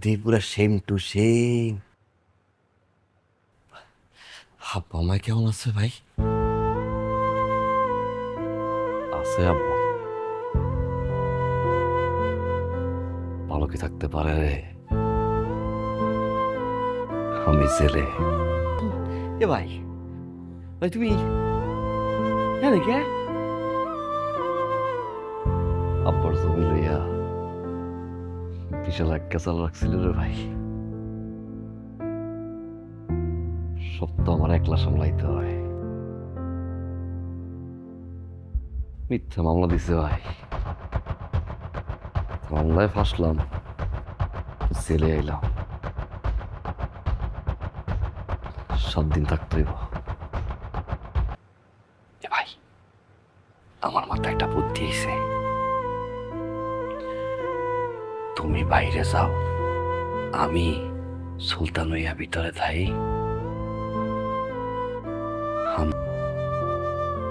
দেখি পুরা same to same. আব্বা আমায় কেমন আছে ভাই? আছে আব্বা, ভালো কি থাকতে পারে রে? আমি ছেলে। এ ভাই, ভাই তুমি হ্যাঁ কে আব্বার জমি লইয়া বিশাল এক চাল রাখছিল রে ভাই। সব তো আমার একলা সামলাইতে হয়। মিথ্যা মামলা দিছে ভাই, মামলায় ফাঁসলাম, জেলে আইলাম। 7 দিন থাকতে হইব। এ ভাই, আমার মাথায় একটা বুদ্ধি আইছে। তুমি বাইরে যাও, আমি সুলতান হইয়া ভিতরে থাই।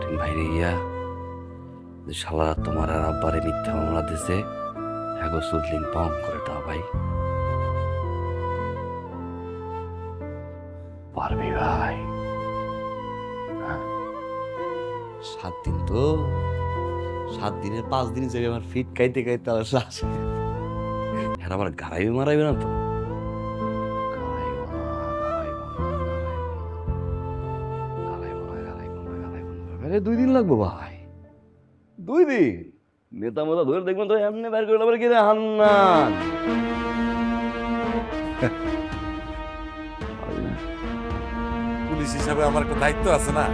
তুমি বাইরে গিয়া যে শালা তোমার আর আব্বারে মিথ্যা মামলা দিছে, হ্যাঁ সুদলিন পম করে দাও ভাই। পারবি ভাই? 7 দিন তো, 7 দিনের 5 দিন যাবে আমার ফিট খাইতে খাইতে আর শ্বাস। হ্যাঁ আমার গাড়াইবে মারাইবে না তো? আরে 2 দিন লাগবো ভাই, 2 দিন। নেতা মেতা ধরে দেখবেন তো এমনি বের করে আবার কি রে হান্নান। পুলিশ হিসাবে আমার একটা দায়িত্ব আছে না?